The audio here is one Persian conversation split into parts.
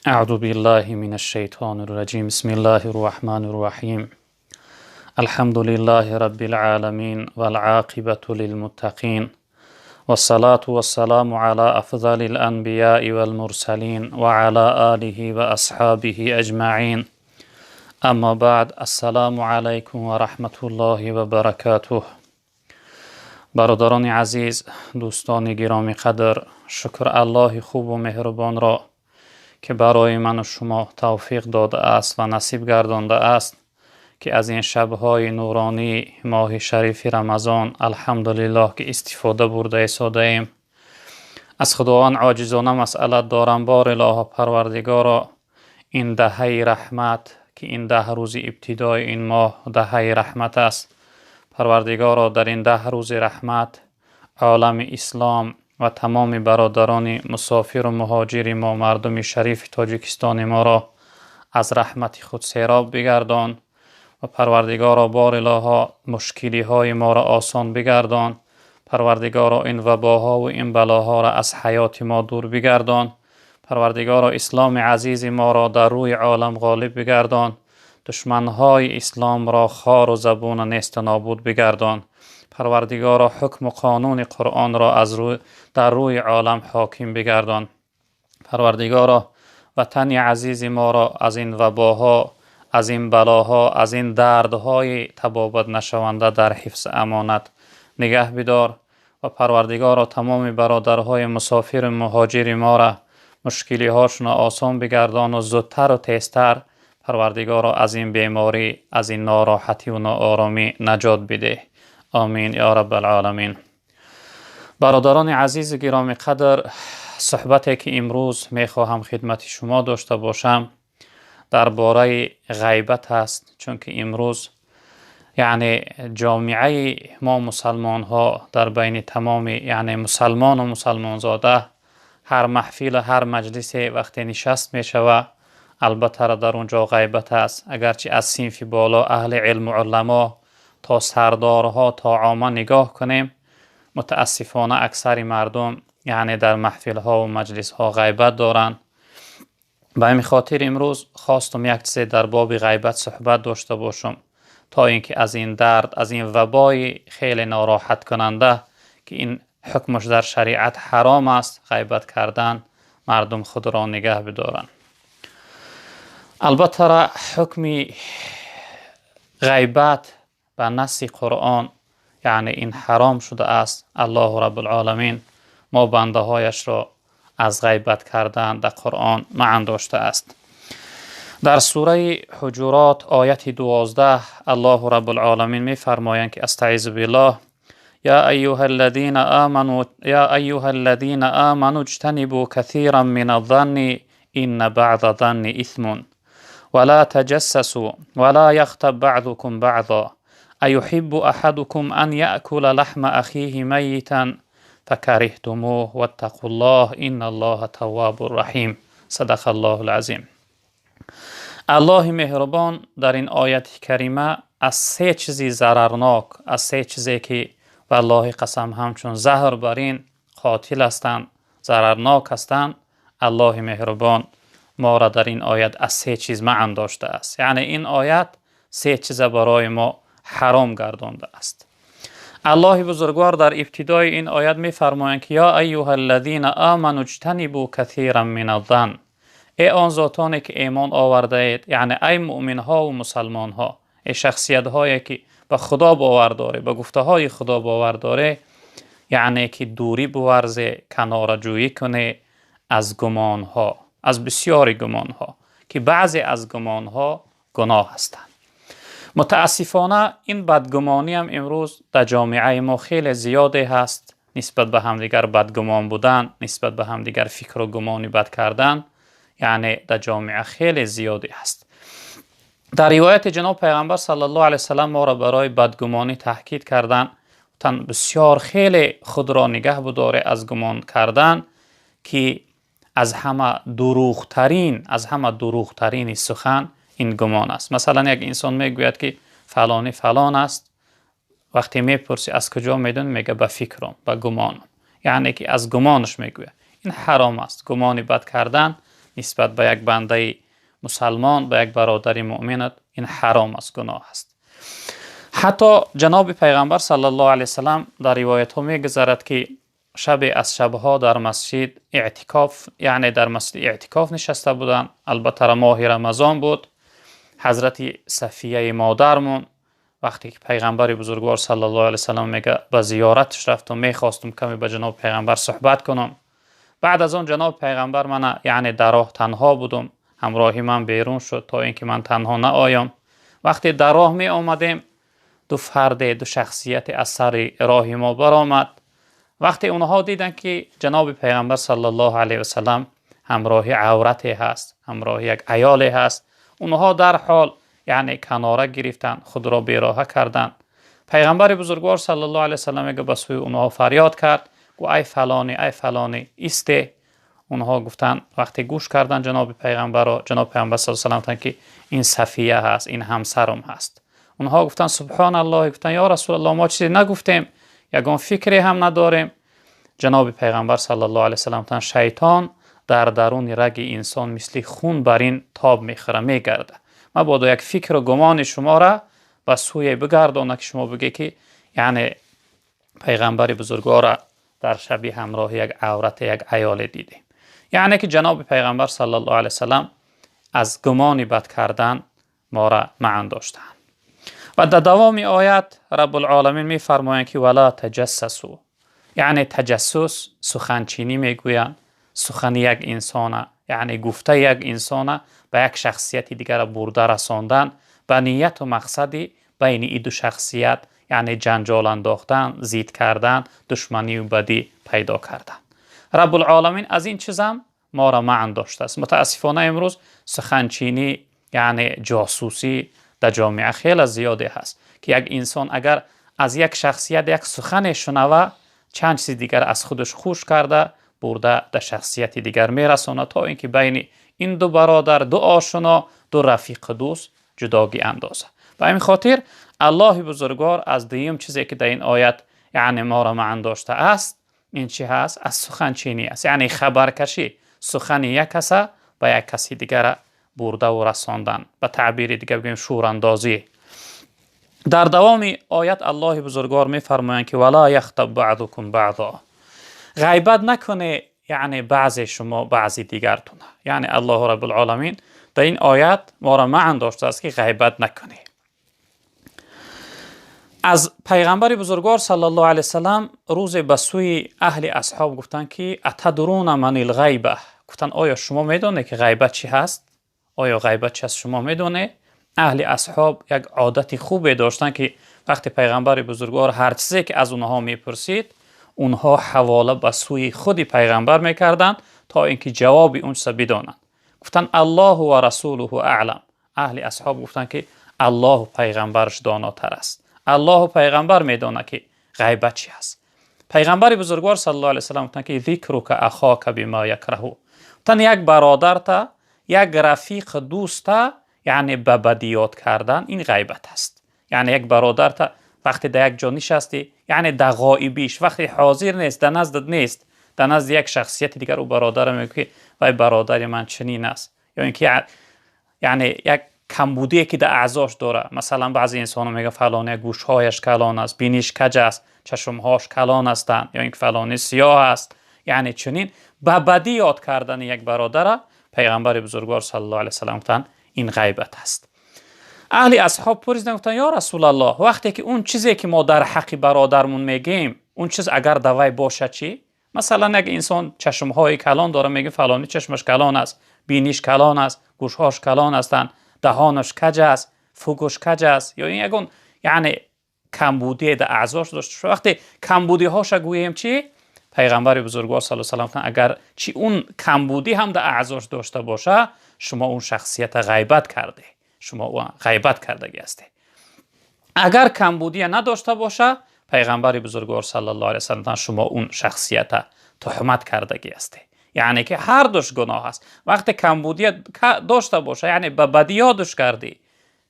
أعوذ بالله من الشيطان الرجيم بسم الله الرحمن الرحيم الحمد لله رب العالمين والعاقبة للمتقين والصلاة والسلام على أفضل الأنبياء والمرسلين وعلى آله وأصحابه أجمعين اما بعد السلام علیکم و رحمت الله و برکاته. برادران عزیز، دوستان گرامی قدر، شکر الله خوب و مهربان را که برای من و شما توفیق داده است و نصیب گردانده است که از این شبهای نورانی ماه شریف رمضان الحمدلله که استفاده برده ایستاده ایم. از خداوند عاجزانه مسئلت دارم بار الله پروردگارا، این دهه رحمت که این 10 روز ابتدای این ماه دهه رحمت است، پروردگارا در این 10 روز رحمت عالم اسلام و تمام برادران مسافر و مهاجر ما، مردم شریف تاجیکستان ما را از رحمت خود سیراب بگردان و پروردگارا بار الله مشکلی های ما را آسان بگردان. پروردگارا این وباها و این بلاها را از حیات ما دور بگردان. پروردگارا اسلام عزیز ما را در روی عالم غالب بگردان. دشمنهای اسلام را خار و زبون نیست نابود بگردان. پروردگارا حکم و قانون قرآن را در روی عالم حاکم بگردان. پروردگارا وطن عزیز ما را از این وباها، از این بلاها، از این دردهای تبابت نشونده در حفظ امانت نگه بدار. و پروردگارا تمام برادرهای مسافر مهاجر ما را مشکلی هاشون آسان بگردان و زودتر و تیزتر پروردگارا از این بیماری، از این ناراحتی و ناآرامی نجات بده. آمین یا رب العالمین. برادران عزیز گرامی قدر، صحبتی که امروز میخواهم خدمت شما داشته باشم درباره غیبت است، چون که امروز یعنی جامعه ما مسلمان ها در بین تمام یعنی مسلمان و مسلمان زاده هر محفل هر مجلس وقتی نشست می شود البته در اونجا غیبت است. اگرچه از صنف بالا اهل علم و علما تا سردارها تا عامه نگاه کنیم، متاسفانه اکثر مردم یعنی در محفل ها و مجلس ها غیبت دارند. به این خاطر امروز خواستم یک چیز در باب غیبت صحبت داشته باشم تا اینکه از این درد، از این وبای خیلی ناراحت کننده که این حکمش در شریعت حرام است، غیبت کردن، مردم خود را نگه بدارند. البته حکم غیبت به نص قرآن یعنی این حرام شده است. الله رب العالمین ما بنده هایش را از غیبت کردن در قرآن منع داشته است. در سوره حجرات آیت 12 الله رب العالمین می فرمایند که استعیذ بالله یا ایها الذین آمنوا اجتنبوا کثیرا من الظن ان بعض الظن اثم ولا تجسسوا ولا یغتب بعضکم بعضا ایحب احدکم ان یأکل لحم اخیه میتا فکرهتموه واتقوا الله ان الله تواب رحیم. صدق الله العظیم. الله مهربان در این آیت کریمه از 3 چیزی ضررناک، از 3 چیزی که والله قسم همچون زهر بر این قاتل هستند، ضررناک هستند، الله مهربان ما را در این آیت از 3 چیز منع داشته است. یعنی این آیت 3 چیز برای ما حرام گردانده است. الله بزرگوار در ابتدای این آیت می فرمایند که یا ایها الذین آمنوا اجتنبوا کثیرا من الظن، ای آن ذاتانی که ایمان آورده اید، یعنی ای مؤمن ها و مسلمان ها، ای شخصیت هایی که به خدا باور داره، به گفته های خدا باور داره، یعنی که دوری بورزه، کناره جویی کنه از گمان ها، از بسیاری گمان ها که بعضی از گمان ها گناه هستند. متاسفانه این بدگمانی هم امروز در جامعه ما خیلی زیاده هست. نسبت به همدیگر بدگمان بودن، نسبت به همدیگر فکر و گمانی بد کردن، یعنی در جامعه خیلی زیاده هست. در روایت جناب پیغمبر صلی الله علیه وسلم ما را برای بدگمانی تاکید کردن تن بسیار خیلی خود را نگه بداره از گمان کردن که از همه دروغترین سخن این گمان است. مثلا یک انسان میگوید که فلانی فلان است، وقتی میپرسی از کجا میدون میگه به فکرم، به گمانم، یعنی که از گمانش میگوید. این حرام است. گمانی بد کردن نسبت به یک بنده مسلمان، به یک برادر مؤمن، این حرام است، گناه است. حتی جناب پیغمبر صلی الله علیه وسلم در روایت ها میگذرد که شب از شبها در مسجد اعتکاف، یعنی در مسجد اعتکاف نشسته بودند. البته ماه رمضان بود. حضرت صفیه مادرمون وقتی که پیغمبر بزرگوار صلی الله علیه وسلم میگه به زیارتش رفتم، میخواستم کمی با جناب پیغمبر صحبت کنم. بعد از اون جناب پیغمبر من یعنی در راه تنها بودم، همراهی من بیرون شد تا اینکه من تنها نآیم. وقتی در راه می آمدیم دو فرد، دو شخصیت از سر راه ما برآمد. وقتی اونها دیدن که جناب پیغمبر صلی الله علیه وسلم همراهی عورتی هست، همراهی یک عیالی هست، اونها در حال یعنی کناره گرفتن، خود را بیراه کردن. پیغمبر بزرگوار صلی الله علیه وسلم میگه به سوی اونها فریاد کرد، گو ای فلانی ای فلانی ایسته. اونها گفتن وقتی گوش کردن جناب پیغمبر صلی الله علیه وسلم که این صفیه هست، این همسرم هست. اونها گفتن سبحان الله، گفتن یا رسول الله ما چیزی نگفتیم، یگان فکری هم نداریم. جناب پیغمبر صلی الله علیه وسلم شیطان در درون رگ انسان مثل خون بر این تاب میخوره، میگرده. مبادا یک فکر و گمان شما را به سوی بگردانه که شما بگی که یعنی پیغمبر بزرگوار در شب همراه یک عورت، یک عیال دیدیم. یعنی که جناب پیغمبر صلی الله علیه وسلم از گمان بد کردن ما را معن داشتند. و در دوام آیت رب العالمین می فرمایند که ولا تجسسوا، یعنی تجسس سخنچینی میگویند، سخن یک انسان، یعنی گفته یک انسان به یک شخصیت دیگر برده رساندن به نیت و مقصدی بین این دو شخصیت، یعنی جنجال انداختن، زید کردن، دشمنی و بدی پیدا کردن. رب العالمین از این چیزم ما را معن داشته است. متاسفانه امروز سخنچینی یعنی جاسوسی در جامعه خیلی زیاده هست که یک انسان اگر از یک شخصیت یک سخن شنوه، چند چیز دیگر از خودش خوش کرده برده در شخصیت دیگر میرسانه تا اینکه بین این دو برادر، دو آشنا، دو رفیق دوست جداگی اندازه. به این خاطر الله بزرگوار از دویم چیزی که در این آیت یعنی ما را معن داشته است، این چی هست؟ از سخنچینی است، یعنی خبرکشی، سخن یک کس به یک کسی دیگر برده و رساندن، به تعبیر دیگر بگیم شوراندازی. در دوام آیت الله بزرگوار می فرمایند که ولا یغتب بعضکم بعضا، غیبت نکنه یعنی بعضی شما بعضی دیگرتون. یعنی الله رب العالمین در این آیت ما را معن داشته است که غیبت نکنه. از پیغمبر بزرگوار صلی الله علیه وسلم روز به سوی اهل اصحاب گفتن که اتدرون من الغیبه، گفتن آیا شما میدونه که غیبت چی هست؟ آیا غیبت چی هست شما میدونه؟ اهل اصحاب یک عادت خوبی داشتن که وقتی پیغمبر بزرگوار هر چیزی که از اونها میپرسید، اونها حواله به سوی خود پیغمبر میکردند تا اینکه جواب اون چیز بدانند. گفتن الله و رسوله اعلم. اهل اصحاب گفتن که الله و پیغمبرش داناتر است. الله و پیغمبر میدونه که غیبت چی است. پیغمبر بزرگوار صلی الله علیه وسلم گفتن که ذکرک اخاک بما یکره، گفتن یک برادر تا، یک رفیق دوست تا یعنی به بدی یاد کردن این غیبت است. یعنی یک برادر تا وقتی در یک جا نشستی، یعنی در غایبیش وقتی حاضر نیست، در نزدت نیست، در نزد یک شخصیت دیگر او برادر میگه که وای برادر من چنین است، یا اینکه یعنی یک کمبودی که در اعضاش داره. مثلا بعضی انسان میگه فلانی گوشهایش کلان است، بینیش کج است، چشمهاش کلان هستند، یا اینکه فلانی سیاه است. یعنی چنین به بدی یاد کردن یک برادر، پیغمبر بزرگوار صلی الله علیه وسلم گفتن این غیبت است. اهل اصحاب پرسیدن گفتن یا رسول الله، وقتی که اون چیزی که ما در حق برادرمون میگیم اون چیز اگر دوای باشه چی؟ مثلا یک انسان چشمهای کلان داره، میگه فلانی چشمش کلان است، بینیش کلان است، گوشهاش کلان هستند، دهانش کج است، فوگش کج است، یا این یگون یعنی کمبودی در اعضاش داشته. وقتی کمبودی هاش گوییم چی؟ پیغمبر بزرگوار صلی الله علیه و سلم اگر چی اون کمبودی هم در اعضاش داشته باشه، شما اون شخصیت غیبت کرده، شما اون غیبت کردگی هستی. اگر کمبودی نداشته باشه، پیغمبر بزرگوار صلی الله علیه و سلم شما اون شخصیت تهمت کردگی هستی. یعنی که هر دوش گناه است. وقتی کمبودی داشته باشه یعنی به بدی یادش کردی،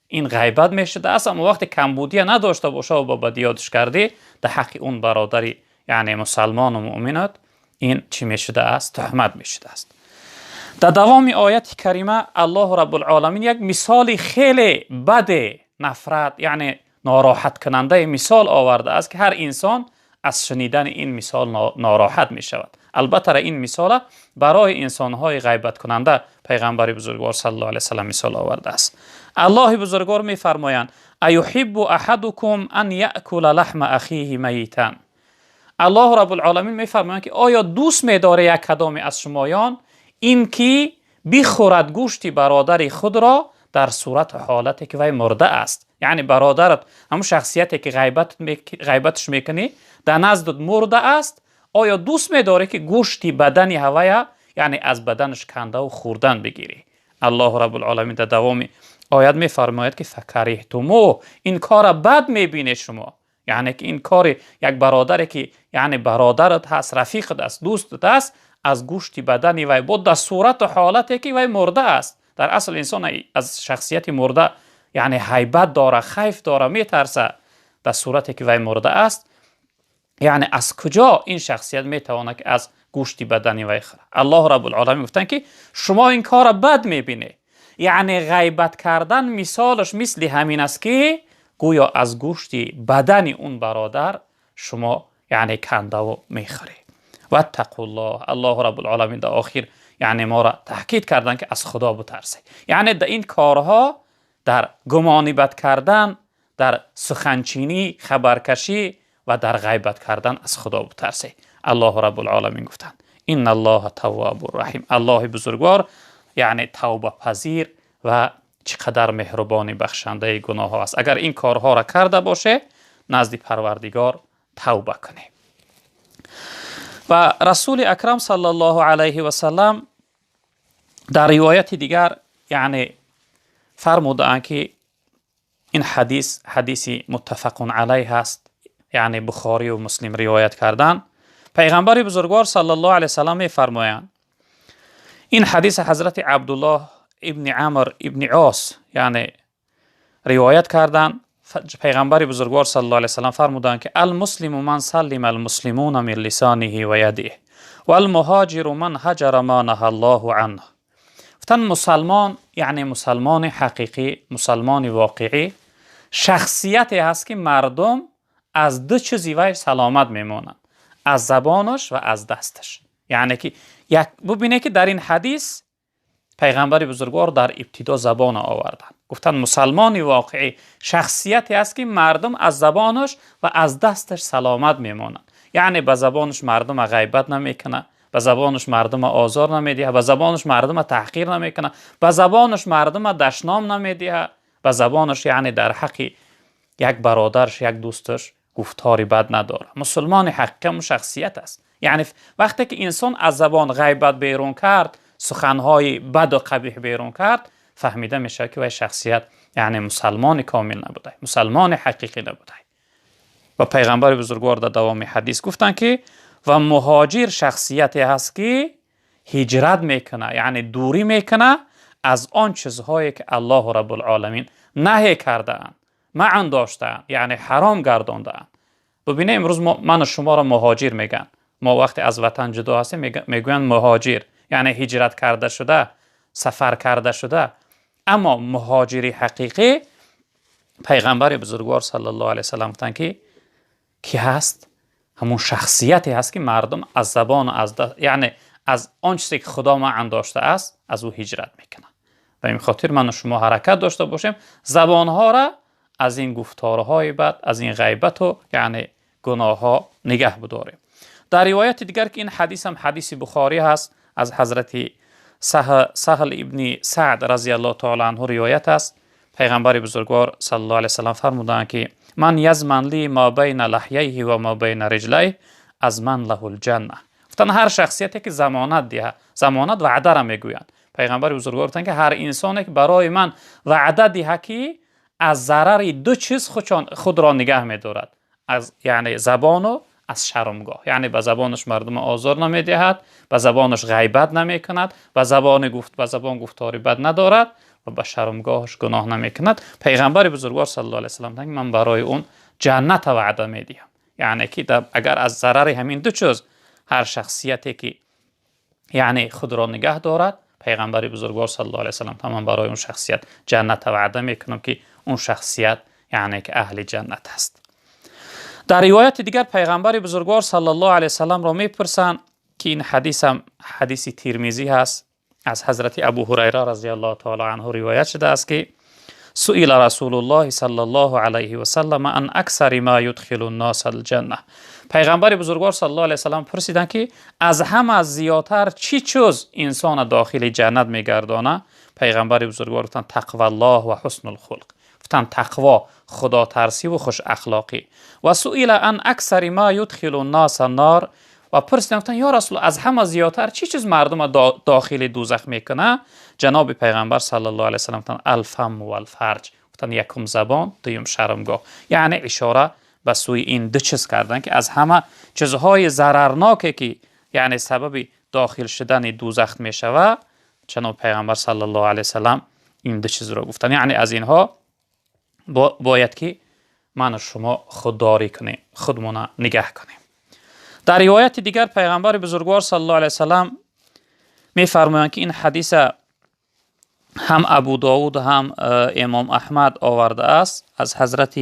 این غیبت میشده است. اما وقتی کمبودی نداشته باشه و به بدی یادش کردی، در حق اون برادری یعنی مسلمان و مؤمنات این چی میشده است؟ تهمت میشده است. در دوام آیت کریمه الله رب العالمین یک مثال خیلی بد نفرت یعنی ناراحت کننده مثال آورده است که هر انسان از شنیدن این مثال ناراحت می شود. البته این مثال برای انسانهای غیبت کننده پیغمبر بزرگوار صلی الله علیه و سلم مثال آورده است. الله بزرگوار می فرمایند ایحب احدکم ان یأکل لحم اخیه میتا. الله رب العالمین می فرمایند که آیا دوست می داره یک کدام از شمایان این که بخورد گوشت برادر خود را در صورت حالتی که وی مرده است؟ یعنی برادرت همون شخصیتی که غیبتش میکنی در نزدت مرده است، آیا دوست می‌داری که گوشت بدن هوای یعنی از بدنش کنده و خوردن بگیری؟ الله رب العالمین در دوام آیت می‌فرماید که فکرهتموه، این کار بد می‌بینید شما. یعنی که این کار یک برادری که یعنی برادرت هست، رفیقت است، دوستت است، از گوشت بدن وی بود در صورت و حالتی که وی مرده است. در اصل انسان از شخصیت مرده یعنی هیبت داره، خیف داره، میترسه. در صورتی که وی مرده است یعنی از کجا این شخصیت میتواند که از گوشت بدنی وی خوره؟ الله رب العالمین گفتن که شما این کار بد میبینید. یعنی غیبت کردن مثالش مثل همین است که گویا از گوشت بدن اون برادر شما یعنی کنده و میخوری. واتقوا الله، الله رب العالمین در آخر یعنی ما را تاکید کردن که از خدا بترسید. یعنی در این کارها، در گمانیبت کردن، در سخنچینی، خبرکشی و در غیبت کردن از خدا بترسید. الله رب العالمین گفتند ان الله تواب الرحیم. الله بزرگوار یعنی توبه پذیر و چقدر مهربانی بخشنده گناه ها است. اگر این کارها را کرده باشه نزد پروردگار توبه کنه. و رسول اکرم صلی الله علیه و سلم در روایت دیگر یعنی فرمودند که این حدیثی متفق علیه است، یعنی بخاری و مسلم روایت کردن. پیغمبر بزرگوار صلی الله علیه و سلم می‌فرمایند، این حدیث حضرت عبدالله ابن عمر ابن عاص یعنی روایت کردن. پیغمبر بزرگوار صلی الله علیه و سلم فرمودند که المسلم من سلم المسلمون من لسانه و یده و المهاجر من هجر ما نهى الله عنه. گفتن مسلمان یعنی مسلمان حقیقی، مسلمان واقعی شخصیتی هست که مردم از دو چیزی وی سلامت میمونند، از زبانش و از دستش. یعنی که ببینه که در این حدیث پیغمبر بزرگوار در ابتدا زبان آوردن. گفتن مسلمان واقعی شخصیتی است که مردم از زبانش و از دستش سلامت میمونند. یعنی به زبانش مردم غیبت نمیکنه، به زبانش مردم آزار نمیده، به زبانش مردم تحقیر نمیکنه، به زبانش مردم دشنام نمیده، به زبانش یعنی در حق یک برادرش، یک دوستش گفتاری بد نداره. مسلمان حقیقی شخصیت است. یعنی وقتی که انسان از زبان غیبت بیرون کرد، سخنهای بد و قبیح بیرون کرد، فهمیده میشه که وی شخصیت یعنی مسلمان کامل نبوده، مسلمان حقیقی نبوده. و پیغمبر بزرگوار در دوام حدیث گفتن که و مهاجر شخصیتی هست که هجرت میکنه، یعنی دوری میکنه از آن چیزهایی که الله رب العالمین نهی کرده اند، معن داشته اند، یعنی حرام گردانده اند. ببینه امروز من و شما را مهاجر میگن. ما وقتی از وطن جدا هستیم میگوین مهاجر، یعنی هجرت کرده شده، سفر کرده شده. اما مهاجری حقیقی پیغمبر بزرگوار صلی الله علیه و سلم گفتن که کی هست؟ همون شخصیتی هست که مردم از زبان و یعنی از آن چیزی که خدا معن داشته است از او هجرت میکنه. و این خاطر من و شما حرکت داشته باشیم زبانها را از این گفتارهای بد، از این غیبت و یعنی گناه ها نگه بداریم. در روایت دیگر که این حدیث هم حدیث بخاری هست، از حضرت سهل ابن سعد رضی الله تعالی عنه روایت است. پیغمبر بزرگوار صلی الله علیه و سلم فرمودند که من یضمن لی ما بین لحیه و ما بین رجلیه از من له الجنه. گفتن هر شخصیتی که ضمانت ده، ضمانت وعده را میگویند. پیغمبر بزرگوار گفتند که هر انسانی که برای من وعده ده که از ضرر دو چیز خود را نگه می‌دارد، از یعنی زبان و از شرمگاه. یعنی به زبانش مردم آزار نمیدهد، به زبانش غیبت نمیکند، به زبان گفتاری بد ندارد و به شرمگاهش گناه نمیکند. پیغمبر بزرگوار صلی الله علیه و سلم میگه من برای اون جنت وعده میدهم. یعنی که اگر از ضرر همین دو چیز هر شخصیتی که یعنی خود را نگه دارد، پیغمبر بزرگوار صلی الله علیه و سلم من برای اون شخصیت جنت وعده میکنم که اون شخصیت یعنی که اهل جنت است. در روایت دیگر پیغمبر بزرگوار صلی الله علیه و سلم را میپرسند که این حدیث هم حدیث ترمذی هست، از حضرت ابو هریره رضی الله تعالی عنه روایت شده است که سئل رسول الله صلی الله علیه و سلم عن اکثر ما يدخل الناس الجنه. پیغمبر بزرگوار صلی الله علیه و سلم پرسیدند که از همه زیادتر چی چیز انسان داخل جنت میگردانه؟ پیغمبر بزرگوار گفتند تقوی الله و حسن الخلق، گفتند تقوا، خدا ترسی و خوش اخلاقی. و سئل عن اکثر ما يدخل الناس النار، و پرسیدند گفتند یا رسول از همه زیادتر چی چیز مردم داخل دوزخ میکنه؟ جناب پیغمبر صلی الله علیه و سلم گفتند الفم و الفرج، گفتند یکم زبان دوم شرمگاه، یعنی اشاره به سوی این دو چیز کردن که از همه چیزهای ضررناکی که یعنی سبب داخل شدن دوزخ میشوه، جناب پیغمبر صلی الله علیه و سلم این دو چیز را گفتن، یعنی از اینها باید که من و شما خودداری کنیم، خودمون نگه کنیم. در روایت دیگر پیغمبر بزرگوار صلی الله علیه و سلم میفرمایند که این حدیث هم ابو داود هم امام احمد آورده است از حضرت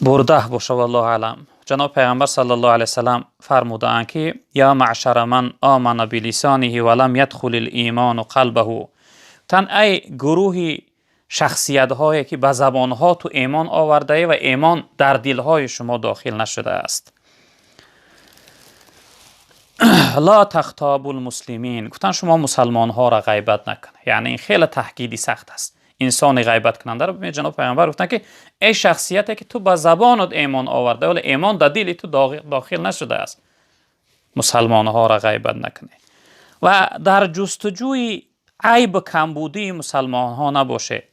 برده باشه والله علم. جناب پیغمبر صلی الله علیه و سلم فرمودند که یا معشر من آمن بلسانه ولم يدخل الایمان قلبه، تن ای گروه شخصیت هایی که به زبان ها تو ایمان آورده و ایمان در دل های شما داخل نشده است. لا تغتاب المسلمین، گفتن شما مسلمان ها را غیبت نکنه، یعنی این خیلی تحقیری سخت است. انسان غیبت کننده رو ببینید جناب پیغمبر گفتن که ای شخصیتی که تو با زبانت ایمان آورده ولی ایمان در دل تو داخل نشده است، مسلمان ها را غیبت نکنه و در جستجوی عیب کمبودی مسلمان ها نباشه.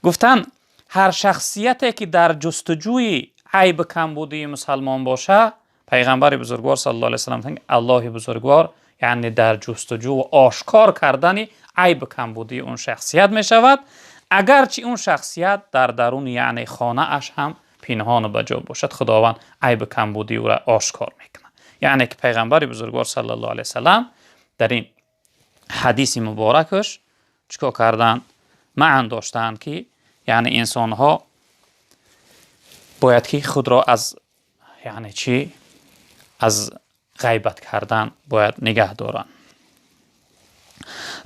گفتن هر شخصیتی که در جستجوی عیب کمبودی مسلمان باشه، پیغمبر بزرگوار صلی الله علیه و سلم گفتند الله بزرگوار یعنی در جستجو و آشکار کردن عیب کمبودی اون شخصیت می شود، اگرچه اون شخصیت در درون یعنی خانه اش هم پنهان و بجا باشد، خداوند عیب کمبودی او را آشکار میکنه. یعنی که پیغمبر بزرگوار صلی الله علیه و سلم در این حدیث مبارکش چیکار کردن؟ معنی داشتن که یعنی انسان ها باید که خود را از یعنی چی؟ از غیبت کردن باید نگه دارن.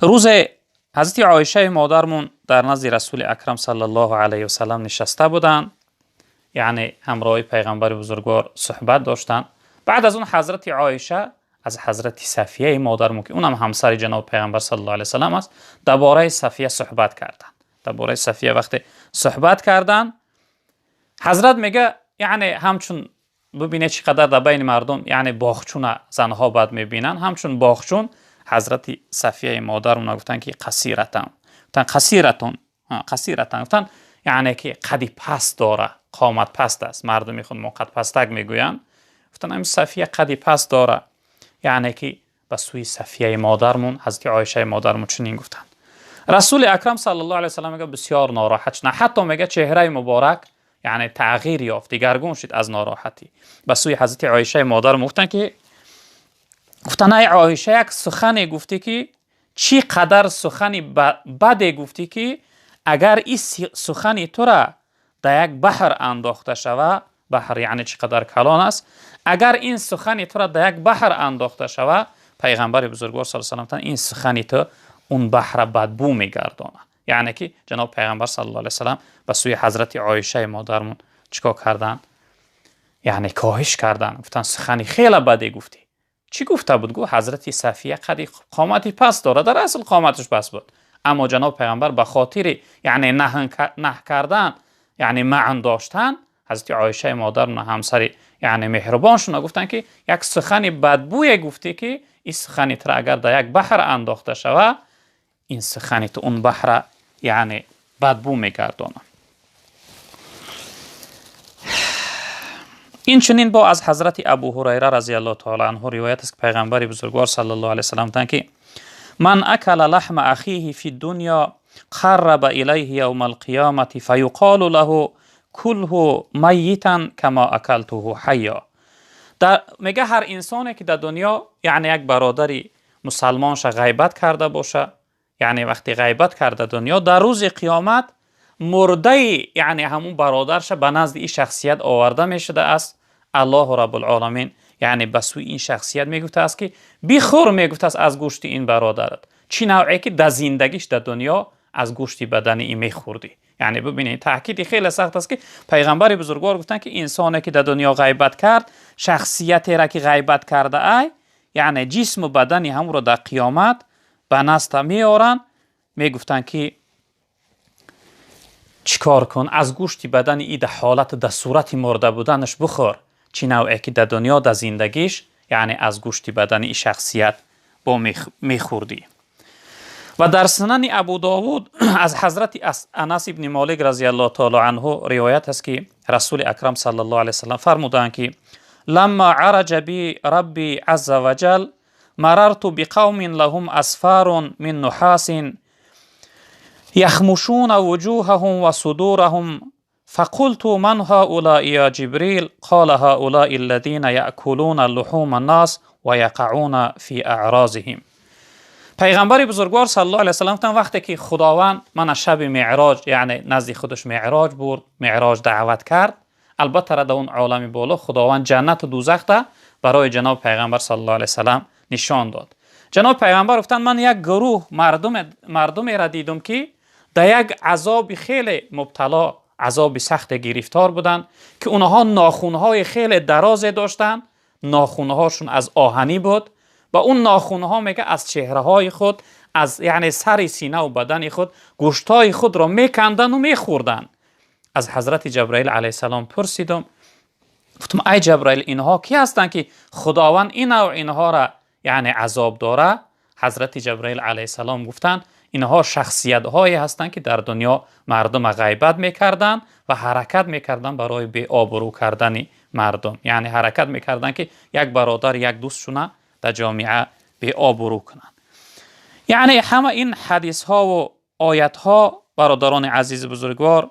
روز حضرت عایشه مادرمون در نزد رسول اکرم صلی الله علیه و سلم نشسته بودن، یعنی همراه پیغمبر بزرگوار صحبت داشتن. بعد از اون حضرت عایشه از حضرت صفیه مادرمون که اونم همسر جناب پیغمبر صلی الله علیه و سلم است درباره صفیه صحبت کردن. درباره صفیه وقتی صحبت کردن، حضرت میگه یعنی همچون ببینه چقدر در بین مردم یعنی باغچون زنها بد میبینن، همچون باغچون حضرت صفیه مادرمون گفتن که قصیرتن، گفتن قصیرتن گفتن یعنی که قدی پست داره، قامت پست است. مردم میخوان ما قد پستک میگوین، گفتن این صفیه قدی پست داره، یعنی که به سوی صفیه مادرمون حضرت عایشه مادرمون چنین گفتن. رسول اکرم صلی الله علیه و سلم میگه بسیار ناراحت شد، حتی میگه چهره مبارک یعنی تغییر یافت، دگرگون شد از ناراحتی. به سوی حضرت عایشه مادرمون گفتن که گفتن ای عایشه یک سخنی گفتی که چی قدر سخنی بده گفتی که اگر این سخنی تو را در یک بحر انداخته شوه، بحر یعنی چقدر کلان است، اگر این سخنی تو را در یک بحر انداخته شوه، پیغمبر بزرگوار صلی الله علیه و سلم این سخنی تو اون بحر بدبو میگردانه. یعنی که جناب پیغمبر صلی الله علیه و سلم به سوی حضرت عایشه مادرمون چیکار کردن؟ یعنی کاهش کردن، گفتن سخنی خیلی بده گفتی. چی گفته بود؟ گفت حضرت صفیه قدی قامتی پس داره، در اصل قامتش پس بود، اما جناب پیغمبر به خاطر یعنی نه کردن یعنی معن داشتن، حضرت عایشه مادرمون همسر یعنی مهربانشون گفتن که یک سخنی بدبوی گفتی که این سخنی تر اگر در یک بحر انداخته شوه، این سخنی تو اون بحر یعنی بدبو میگردانه. این چنین با از حضرت ابو هریره رضی الله تعالی عنه روایت است که پیغمبر بزرگوار صلی الله علیه و سلم گفتند که من اکل لحم اخیه فی الدنیا قرب الیه یوم القیامه فیقال له کله میتا کما اکلته حیا. میگه هر انسانی که در دنیا یعنی یک برادری مسلمانش غیبت کرده باشه، یعنی وقتی غیبت کرده دنیا، در روز قیامت مرده یعنی همون برادرش به نزد این شخصیت آورده می شده است. الله رب العالمین یعنی به سوی این شخصیت می گفته است که بخور، می گفته است از گوشت این برادرت، چی نوعی که در زندگیش در دنیا از گوشت بدن این می خوردی. یعنی ببینید تاکید خیلی سخت است که پیغمبر بزرگوار گفتن که انسانی که در دنیا غیبت کرد، شخصیتی را که غیبت کرده ای، یعنی جسم و بدنی هم رو در قیامت به نست میارن، میگفتن که چیکار کن، از گوشت بدن ای در حالت در صورت مرده بودنش بخور، چی نوعی که در دنیا در زندگیش یعنی از گوشت بدن ای شخصیت با میخوردی. و در سنن ابو داود از حضرت انس ابن مالک رضی الله تعالی عنه روایت است که رسول اکرم صلی الله علیه وسلم فرمودند که لما عرج بی ربی عز وجل مررت بقوم لهم اسفار من نحاس یخمشون وجوههم و صدورهم فقلت من هؤلاء یا جبریل قال هؤلاء الذين یأکلون لحوم الناس و یقعون فی اعراضهم. پیغمبر بزرگوار صلی الله علیه و سلم وقتی که خداوند من شب معراج یعنی نزد خودش معراج برد، معراج دعوت کرد، البته در اون عالم بالا خداوند جنت و دوزخ را برای جناب پیغمبر صلی الله علیه و سلم نشان داد. جناب پیغمبر گفتند من یک گروه مردمی را دیدم که در یک عذاب خیلی مبتلا، عذاب سخت گرفتار بودند که اونها ناخونهای خیلی دراز داشتند، ناخونهاشون از آهنی بود و اون ناخونها میگه از چهره های خود، از یعنی سر سینه و بدن خود گوشتای خود را میکندن و میخوردن. از حضرت جبرائیل علیه السلام پرسیدم، گفتم ای جبرائیل اینها کی هستند که خداوند این و اینها را یعنی عذاب داره؟ حضرت جبرائیل علیه السلام گفتند اینها شخصیت هایی هستند که در دنیا مردم غیبت میکردن و حرکت میکردن برای بی آبرو کردن مردم، یعنی حرکت میکردن که یک برادر یک دوستشون در جامعه بی آبرو کنند. یعنی همه این حدیث ها و آیت ها برادران عزیز بزرگوار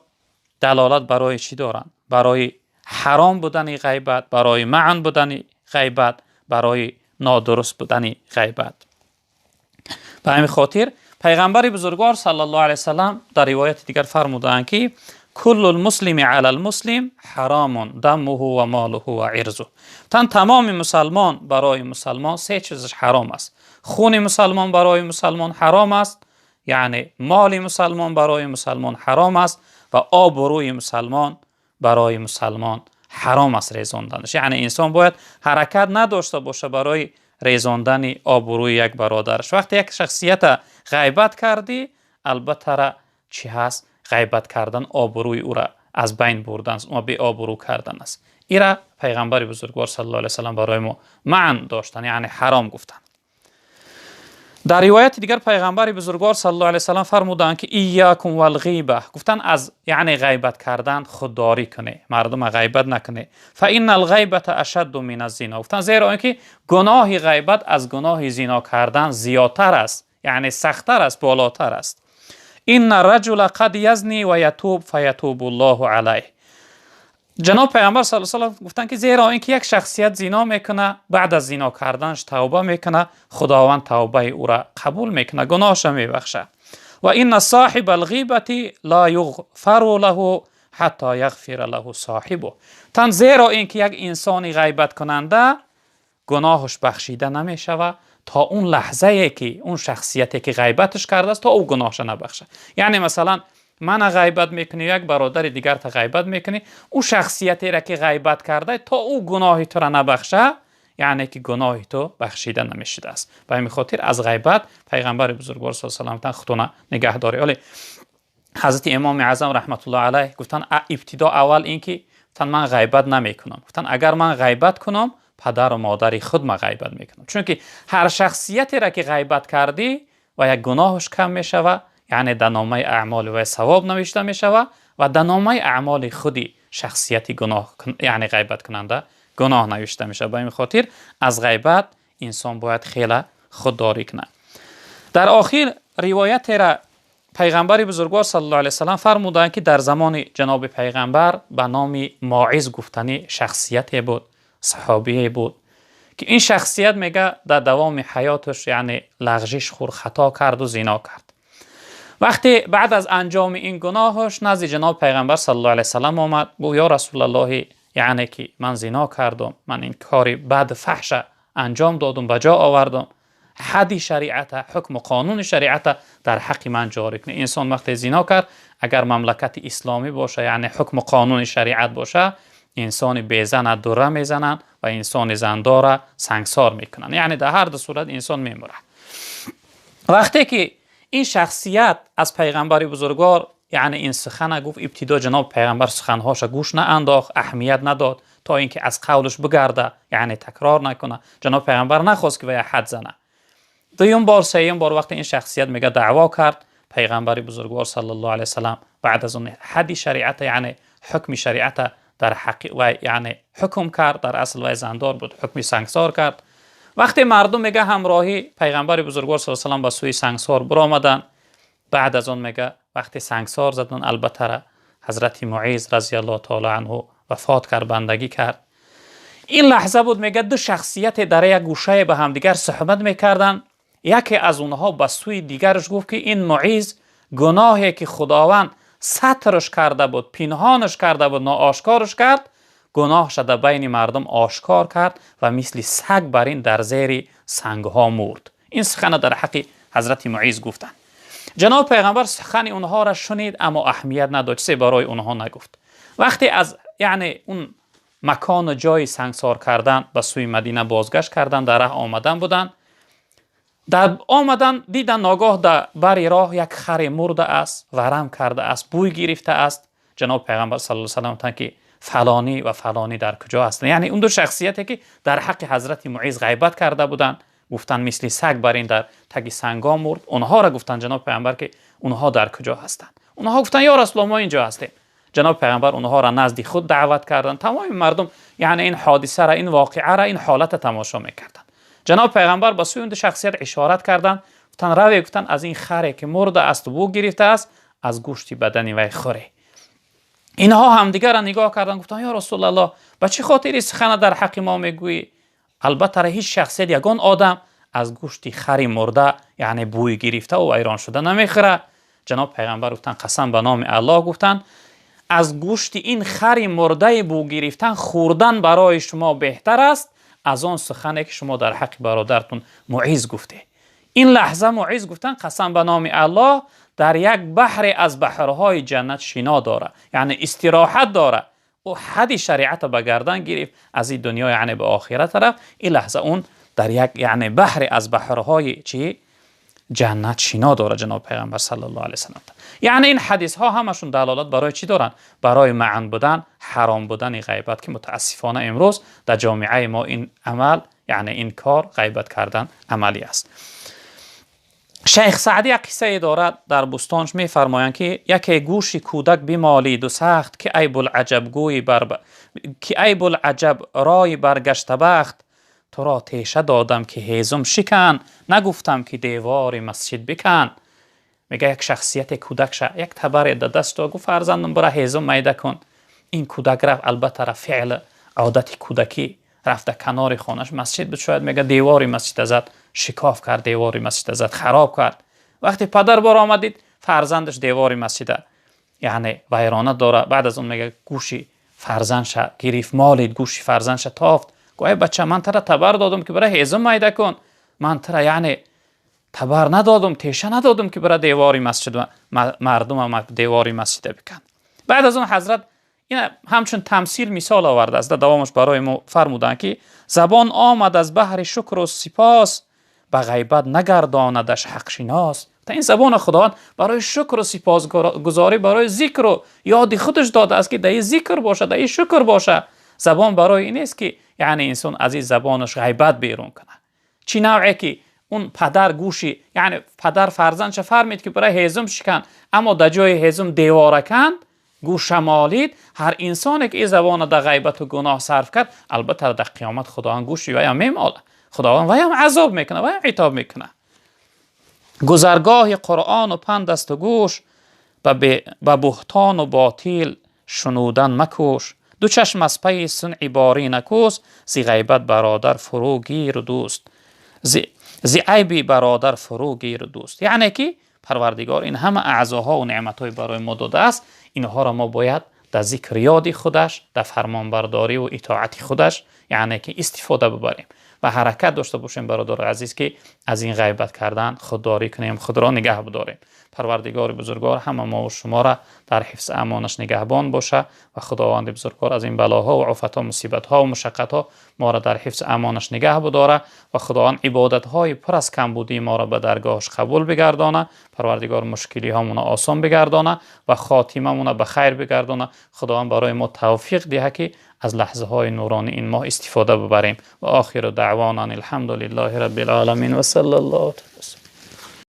دلالت برای چی دارند؟ برای حرام بودن غیبت، برای معن بودن غیبت، برای نادرست بودن غیبت. به همین خاطر پیغمبر بزرگوار صلی الله علیه وسلم در روایت دیگر فرمودند که کل المسلم علی المسلم حرام دمه و ماله و عرضه. تمام مسلمان برای مسلمان سه چیزش حرام است. خون مسلمان برای مسلمان حرام است، یعنی مال مسلمان برای مسلمان حرام است و آبروی مسلمان برای مسلمان حرام است ریزاندنش. یعنی انسان باید حرکت نداشته باشه برای ریزاندن آبروی یک برادرش. وقتی یک شخصیت غیبت کردی، البته چی هست؟ غیبت کردن آبروی او را از بین بردن و به آبرو کردن است. ایرا پیغمبر بزرگوار صلی الله علیه وسلم برای ما معن داشتن، یعنی حرام گفتن. در روایت دیگر پیغمبر بزرگوار صلی الله علیه وسلم فرمودند که ایاکم والغیبه، گفتن از یعنی غیبت کردن خودداری کنه، مردم غیبت نکنه. فان الغیبه اشد من الزنا، گفتن زیرا اینکه گناه غیبت از گناه زنا کردن زیادتر است، یعنی سختتر است، بالاتر است. این الرجل قد یزنی و یتوب فیتوب الله علیه. جناب پیغمبر صلی الله علیه و سلم گفتن که زیرا اینکه یک شخصیت زنا میکنه، بعد از زنا کردنش توبه میکنه، خداوند توبه او را قبول میکنه، گناهش میبخشه. و این صاحب الغیبه لا یغفر له حتی یغفر له صاحبه. زیرا اینکه یک انسانی غیبت کننده گناهش بخشیده نمیشود تا اون لحظه ای که اون شخصیتی که غیبتش کرده است تا او گناهش نبخشه. یعنی مثلا من غیبت میکنی، یک برادر دیگر تا غیبت میکنی، او شخصیتی را که غیبت کرده تا او گناهی تو را نبخشه، یعنی که گناهی تو بخشیده نمیشده است. به همین خاطر از غیبت پیغمبر بزرگوار صلی الله علیه و آله خودتون نگهداری. ولی حضرت امام اعظم رحمت الله علیه گفتن ابتدا اول اینکه گفتن من غیبت نمیکنم، گفتن اگر من غیبت کنم پدر و مادری خود ما غیبت میکنم، چون که هر شخصیتی را که غیبت کردی و یک گناهش کم میشود، یعنی در نامه اعمال و ثواب نوشته میشود و در نامه اعمال خودی شخصیتی گناه یعنی غیبت کننده گناه نوشته میشه. به این خاطر از غیبت انسان باید خیلی خودداری کنه. در آخر روایت را پیغمبر بزرگوار صلی الله علیه و سلم فرمودند که در زمان جناب پیغمبر به نام ماعز گفتنی شخصیتی بود، صحابی بود که این شخصیت میگه در دوام حیاتش یعنی لغزش خور، خطا کرد و زنا کرد. وقتی بعد از انجام این گناهش نزد جناب پیغمبر صلی الله علیه و سلم آمد، گفت یا رسول الله، یعنی که من زنا کردم، من این کاری بد فحش انجام دادم، بجا آوردم، حدی شریعت، حکم و قانون شریعت در حق من جاری کنه. انسان وقتی زنا کرد، اگر مملکت اسلامی باشه یعنی حکم و قانون شریعت باشه، انسان بیزن دوره میزنن و انسان زندار سنگسار میکنن، یعنی در هر دو صورت انسان میموره. وقتی که این شخصیت از پیغمبر بزرگوار یعنی این سخن گفت، ابتدا جناب پیغمبر سخنهاش گوش نه انداخت، اهمیت نداد تا اینکه از قولش بگرده، یعنی تکرار نکنه. جناب پیغمبر نخواست که وی حد زنه. دوم بار سوم بار وقتی این شخصیت میگه دعوا کرد، پیغمبر بزرگوار صلی الله علیه وسلم بعد از اون حد شریعت یعنی حکم شریعت در حق و یعنی حکم کرد، در اصل و زندار بود، حکم سنگسار کرد. وقتی مردم میگه همراهی پیغمبر بزرگوار صلی الله علیه وسلم به سوی سنگسار برآمدن، بعد از اون میگه وقتی سنگسار زدن، البته حضرت معیز رضی الله تعالی عنه وفات کرد، بندگی کرد. این لحظه بود میگه دو شخصیت در یک گوشه به هم دیگر صحبت میکردن. یکی از اونها به سوی دیگرش گفت که این معیز گناهی که خداوند سترش کرده بود، پنهانش کرده بود، ناآشکارش کرد، گناهش در بین مردم آشکار کرد و مثل سگ بر این در زیر سنگ ها مرد. این سخن در حق حضرت معیز گفتن. جناب پیغمبر سخن اونها را شنید اما اهمیت نداد، چیزی برای اونها نگفت. وقتی از یعنی اون مکان و جای سنگسار کردن به سوی مدینه بازگشت کردن، در راه آمدن بودن، در آمدن دیدن ناگاه در بر راه یک خر مرده است، ورم کرده است، بوی گرفته است. جناب پیغمبر صلی الله علیه و سلم که فلانی و فلانی در کجا هستند، یعنی اون دو شخصیتی که در حق حضرت معیز غیبت کرده بودند، گفتن مثل سگ بر این در تگ سنگا مرد. اونها را گفتن جناب پیغمبر که اونها در کجا هستند. اونها گفتن یا رسول الله ما اینجا هستیم. جناب پیغمبر اونها را نزد خود دعوت کردند. تمام مردم یعنی این حادثه را، این واقعه را، این حالت تماشا میکردند. جناب پیغمبر با سوی اون شخصیت اشارت کردند، گفتن روی، گفتن از این خری که مرده است و بو گرفته است، از گوشت بدن وی خوره. اینها هم دیگر را نگاه کردند، گفتن یا رسول الله به چه خاطر سخن در حق ما میگویی؟ البته هیچ شخصیت یگان آدم از گوشت خری مرده یعنی بوی گرفته و ویران شده نمیخوره. جناب پیغمبر گفتن قسم به نام الله، گفتن از گوشت این خری مرده بو گرفتن خوردن برای شما بهتر است از آن سخنی که شما در حق برادرتون معیز گفته. این لحظه معیز گفتن قسم به نام الله در یک بحر از بحرهای جنت شنا داره، یعنی استراحت داره. او حد شریعت به گردن گرفت، از این دنیا یعنی به آخرت طرف. این لحظه اون در یک یعنی بحر از بحرهای چی جنت شنا داره جناب پیغمبر صلی الله علیه و سلم. یعنی این حدیث ها همشون دلالت برای چی دارن؟ برای معن بودن، حرام بودن غیبت، که متاسفانه امروز در جامعه ما این عمل یعنی این کار غیبت کردن عملی است. شیخ سعدی قصه دارد در بستانش میفرمایند که یکی گوشی کودک بمالید و سخت، که ای بوالعجب گوی که ای بوالعجب رای برگشته بخت، تو را تیشه دادم که هیزم شکن، نگفتم که دیوار مسجد بکن. میگه یک شخصیت کودک یک تبر در دست و گفت فرزندم برای هیزم میده کن. این کودک رفت، البته را فعل عادت کودکی رفت کنار خانش مسجد بود، شاید میگه دیوار مسجد ازت شکاف کرد، دیوار مسجد ازت خراب کرد. وقتی پدر بار آمدید فرزندش دیوار مسجد یعنی ویرانه داره، بعد از اون میگه گوشی فرزندش گرفت، مالید گوشی فرزندش تافت. گویا بچه من ترا تبر دادم که برای هیزم میده کن، من ترا یعنی تبر ندادم، تیشه ندادم که برای دیواری مسجد مردم دیواری مسجد بکن. بعد از اون حضرت این همچون تمثیل مثال آورده است، دوامش برای ما فرمودن که زبان آمد از بحر شکر و سپاس، به غیبت نگرداندش حق شناس. تا این زبان خداوند برای شکر و سپاس گزاری، برای ذکر و یاد خودش داده است که در این ذکر باشه، در این شکر باشه. زبان برای این است که یعنی انسان از این زبانش غیبت بیرون کنه. چی نوعی که اون پدر گوشی یعنی پدر فرزندش فرمید که برای هیزم شکن، اما در جای هیزم دیواره کند، گوش مالید. هر انسانی که این زبان در غیبت و گناه صرف کرد، البته در قیامت خداوند گوشی وی هم میماله، خداوند وی هم عذاب میکنه، وی هم عتاب میکنه. گذرگاه قرآن و پند است و گوش، به بهتان و باطل شنودن مکوش. دو چشم از پی صنع باری نکوست، زی غیبت برادر فرو گیر دوست، زی عیبی برادر فرو گیر دوست. یعنی که پروردگار این همه اعضاها و نعمتهای برای ما داده است، اینها را ما باید در ذکر یادی خودش، در فرمانبرداری و اطاعت خودش یعنی که استفاده ببریم و حرکت داشته باشیم برادر عزیز که از این غیبت کردن خودداری کنیم، خود را نگه بداریم. پروردگار بزرگوار همه ما و شما را در حفظ امانش نگهبان باشه و خداوند بزرگوار از این بلاها و آفتها، مصیبتها و مشقتها ما را در حفظ امانش نگه بداره و خداوند عبادتهای پر از کمبودی ما را به درگاهش قبول بگردانه. پروردگار مشکلی هامون آسان بگردانه و خاتمه مون به خیر بگردانه. خداوند برای ما توفیق دهه که از لحظه های نورانی این ماه استفاده ببریم. و آخر دعوانا الحمد لله رب العالمین و صلی الله علیه و